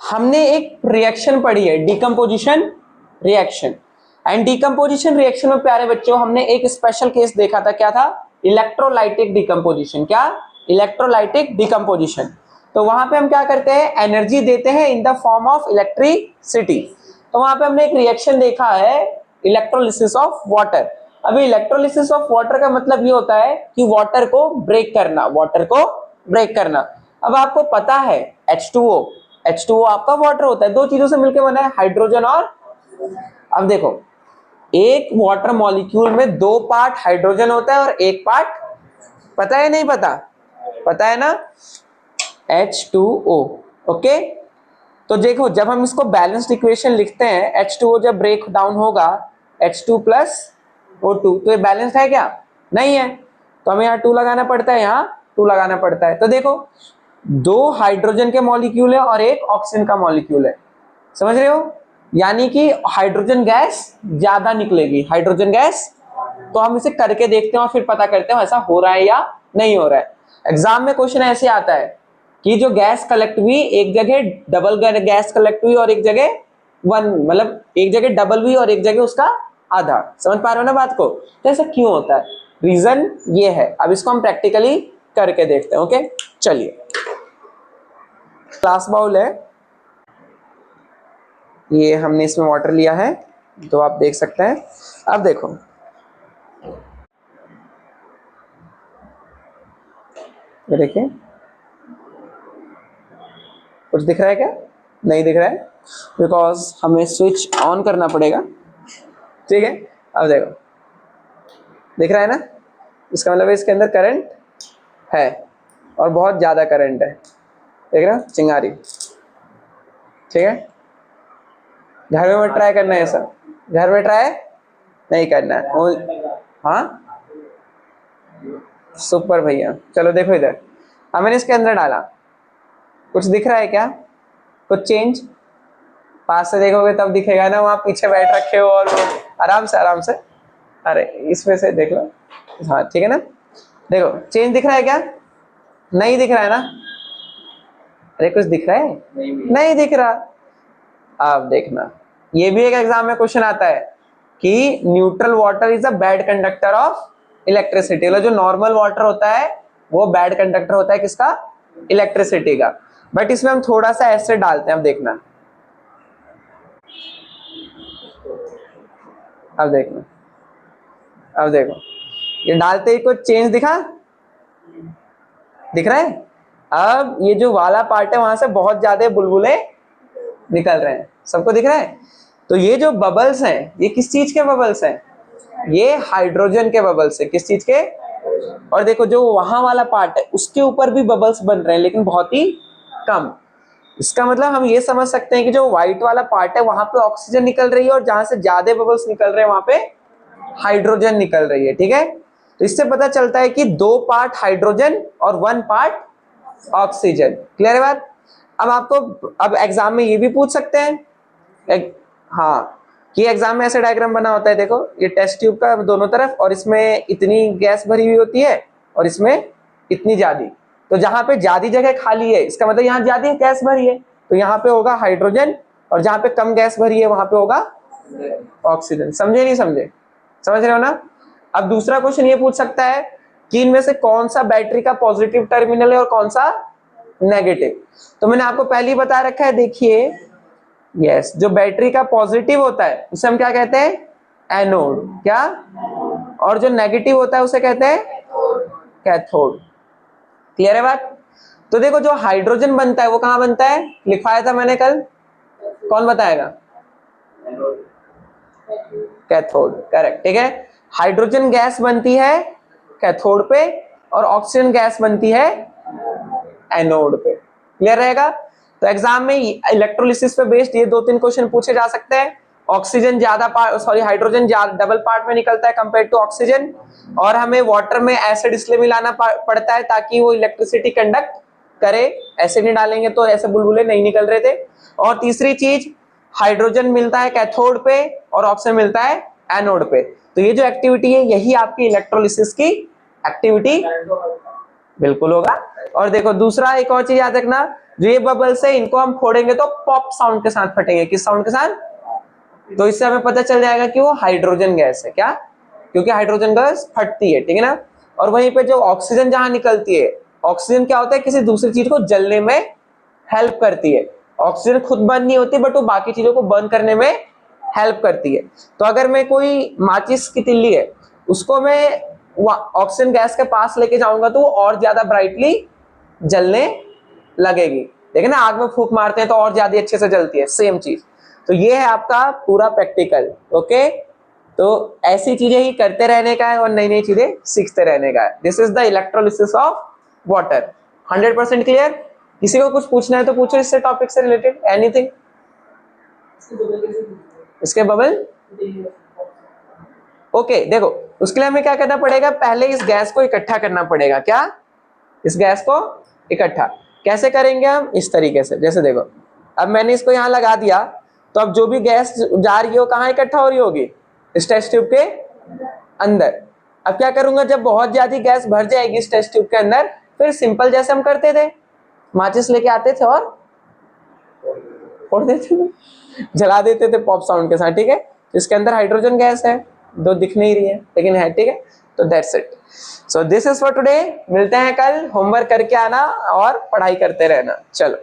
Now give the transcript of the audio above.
हमने एक रिएक्शन पढ़ी है, decomposition reaction. And decomposition reaction में प्यारे बच्चों हमने एक स्पेशल केस देखा था, क्या था? Electrolytic decomposition. क्या? Electrolytic decomposition. तो वहां पे हम क्या करते हैं? एनर्जी देते हैं in the form of electricity. तो वहां पे हमने एक रिएक्शन देखा है, इलेक्ट्रोलिसिस ऑफ वाटर। अभी इलेक्ट्रोलिसिस ऑफ वाटर का मतलब ये होता है कि वाटर को ब्रेक करना, वाटर को ब्रेक करना। अब आपको पता है H2O, H2O आपका वाटर होता है, दो चीजों से मिलकर बना है, हाइड्रोजन और। अब देखो, एक वाटर मॉलिक्यूल में दो पार्ट हाइड्रोजन होता है और एक पार्ट, पता है नहीं पता? पता है ना, H2O। ओके, तो देखो जब हम इसको बैलेंस्ड इक्वेशन लिखते हैं, H2O जब ब्रेक डाउन होगा H2 प्लस O2, तो ये बैलेंस्ड है क्या? नहीं है, तो हमें यहाँ 2 लगाना पड़ता है, यहाँ 2 लगाना पड़ता है। तो देखो दो हाइड्रोजन के मॉलिक्यूल है और एक ऑक्सीजन का मॉलिक्यूल है, समझ रहे हो? यानी कि हाइड्रोजन गैस ज्यादा निकलेगी, हाइड्रोजन गैस। तो हम इसे करके देखते हैं और फिर पता करते हैं ऐसा हो रहा है या नहीं हो रहा है। एग्जाम में क्वेश्चन ऐसे आता है कि जो गैस कलेक्ट हुई एक जगह डबल गैस कलेक्ट हुई और एक जगह वन, मतलब एक जगह डबल हुई और एक जगह उसका आधा। समझ पा रहे हो ना बात को? तो ऐसा क्यों होता है? रीजन ये है, अब इसको हम प्रैक्टिकली करके देखते हैं। ओके चलिए, ग्लास बाउल है ये, हमने इसमें वाटर लिया है, तो आप देख सकते हैं। अब देखो ये देखिए, कुछ दिख रहा है क्या? नहीं दिख रहा है, बिकॉज हमें स्विच ऑन करना पड़ेगा। ठीक है, अब देखो दिख रहा है ना, इसका मतलब इसके अंदर करंट है और बहुत ज्यादा करंट है, देख रहे हो चिंगारी। ठीक है, घर में मत ट्राई करना है ऐसा, घर में ट्राई नहीं करना है। हाँ सुपर भैया, चलो देखो इधर, अब मैंने इसके अंदर डाला, कुछ दिख रहा है क्या? कुछ चेंज? पास से देखोगे तब दिखेगा ना, वहां पीछे बैठ रखे हो और आराम से आराम से, अरे इसमें से देख लो। हाँ ठीक है ना, देखो चेंज दिख रहा है क्या? नहीं दिख रहा है ना? अरे कुछ दिख रहा है? नहीं दिख रहा। अब देखना, ये भी एक एग्जाम में क्वेश्चन आता है कि neutral water is a bad conductor of electricity. मतलब जो नॉर्मल वाटर होता है वो बैड कंडक्टर होता है किसका? इलेक्ट्रिसिटी का। बट इसमें हम थोड़ा सा एसिड डालते हैं, अब देखना, अब देखना, अब देखो ये डालते ही कुछ चेंज दिखा? दिख रहा है? अब ये जो वाला पार्ट है वहां से बहुत ज्यादा बुलबुले निकल रहे हैं, सबको दिख रहा है? तो ये जो बबल्स हैं ये किस चीज के बबल्स हैं? ये हाइड्रोजन के बबल्स है। किस चीज के? और देखो जो वहां वाला पार्ट है उसके ऊपर भी बबल्स बन रहे हैं, लेकिन बहुत ही कम। इसका मतलब हम ये समझ सकते हैं कि जो व्हाइट वाला पार्ट है वहां पे ऑक्सीजन निकल रही है और जहां से ज्यादा बबल्स निकल रहे हैं वहां पे हाइड्रोजन निकल रही है। ठीक है, तो इससे पता चलता है कि 2 पार्ट हाइड्रोजन और 1 पार्ट ऑक्सीजन। क्लियर है बात? अब आपको अब एग्जाम में ये भी पूछ सकते हैं, हाँ कि एग्जाम में ऐसे डायग्राम बना होता है, देखो ये टेस्ट ट्यूब का दोनों तरफ, और इसमें इतनी गैस भरी हुई होती है और इसमें इतनी ज्यादा। तो जहां पे ज्यादा जगह खाली है इसका मतलब यहाँ ज्यादा गैस भरी है, तो यहाँ पे होगा हाइड्रोजन, और जहां पे कम गैस भरी है वहां पे होगा ऑक्सीजन। समझे नहीं समझे? समझ रहे हो ना? अब दूसरा क्वेश्चन ये पूछ सकता है कि इनमें से कौन सा बैटरी का पॉजिटिव टर्मिनल है और कौन सा नेगेटिव। तो मैंने आपको पहले ही बता रखा है, देखिए यस, जो बैटरी का पॉजिटिव होता है उसे हम क्या कहते हैं? एनोड। क्या? और जो नेगेटिव होता है उसे कहते हैं कैथोड। क्लियर है बात? तो देखो जो हाइड्रोजन बनता है वो कहां बनता है? लिखवाया था मैंने कल, कौन बताएगा? Cathode, correct. ठीक है, हाइड्रोजन गैस बनती है कैथोड पे और ऑक्सीजन गैस बनती है एनोड पे। क्लियर रहेगा? तो एग्जाम में इलेक्ट्रोलिसिस पे बेस्ड ये 2-3 क्वेश्चन पूछे जा सकते हैं। ऑक्सीजन ज्यादा हाइड्रोजन डबल पार्ट में निकलता है कंपेयर टू ऑक्सीजन, और हमें वाटर में एसिड इसलिए मिलाना पड़ता है ताकि वो इलेक्ट्रिसिटी कंडक्ट करे। एसिड नहीं डालेंगे तो ऐसे बुलबुले नहीं निकल रहे थे। और तीसरी चीज, हाइड्रोजन मिलता है कैथोड पे और ऑक्सीजन मिलता है एनोड पे। तो ये जो एक्टिविटी है यही आपकी इलेक्ट्रोलिसिस की एक्टिविटी बिल्कुल होगा। और देखो दूसरा एक और चीज याद रखना, जो ये बबल्स है इनको हम फोड़ेंगे तो पॉप साउंड के साथ फटेंगे। किस साउंड के साथ? तो इससे हमें पता चल जाएगा कि वो हाइड्रोजन गैस है। क्या? क्योंकि हाइड्रोजन गैस फटती है, ठीक है ना। और वहीं पे जो ऑक्सीजन जहां निकलती है, ऑक्सीजन क्या होता है, किसी दूसरी चीज को जलने में हेल्प करती है। ऑक्सीजन खुद बर्न नहीं होती बट वो बाकी चीजों को बर्न करने में हेल्प करती है। तो अगर मैं कोई माचिस की तिल्ली है उसको मैं ऑक्सीजन गैस के पास लेके जाऊंगा तो वो और ज्यादा ब्राइटली जलने लगेगी। देखिए ना, आग में फूंक मारते हैं तो और ज्यादा अच्छे से जलती है, सेम चीज। तो ये है आपका पूरा प्रैक्टिकल। ओके, तो ऐसी चीजें ही करते रहने का है और नई नई चीजें सीखते रहने का है। This is the electrolysis of water. 100% clear? किसी को कुछ पूछना है तो पूछो इससे टॉपिक से रिलेटेड, एनीथिंग। इसके बबल ओके, देखो उसके लिए हमें क्या करना पड़ेगा, पहले इस गैस को इकट्ठा करना पड़ेगा। क्या? इस गैस को इकट्ठा कैसे करेंगे हम? इस तरीके से, जैसे देखो अब मैंने इसको यहां लगा दिया, तो अब जो भी गैस जा रही है वो कहां इकट्ठा हो रही होगी? इस टेस्ट ट्यूब के अंदर। अब क्या करूंगा, जब बहुत ज्यादा गैस भर जाएगी इस टेस्ट ट्यूब के अंदर, फिर सिंपल जैसे हम करते थे, माचिस लेके आते थे और फोड़ देते थे, जला देते थे पॉप साउंड के साथ। ठीक है, इसके अंदर हाइड्रोजन गैस है, दो दिख नहीं रही है लेकिन है। ठीक है, तो that's it. So this is for today. मिलते हैं कल। होमवर्क करके आना और पढ़ाई करते रहना। चलो।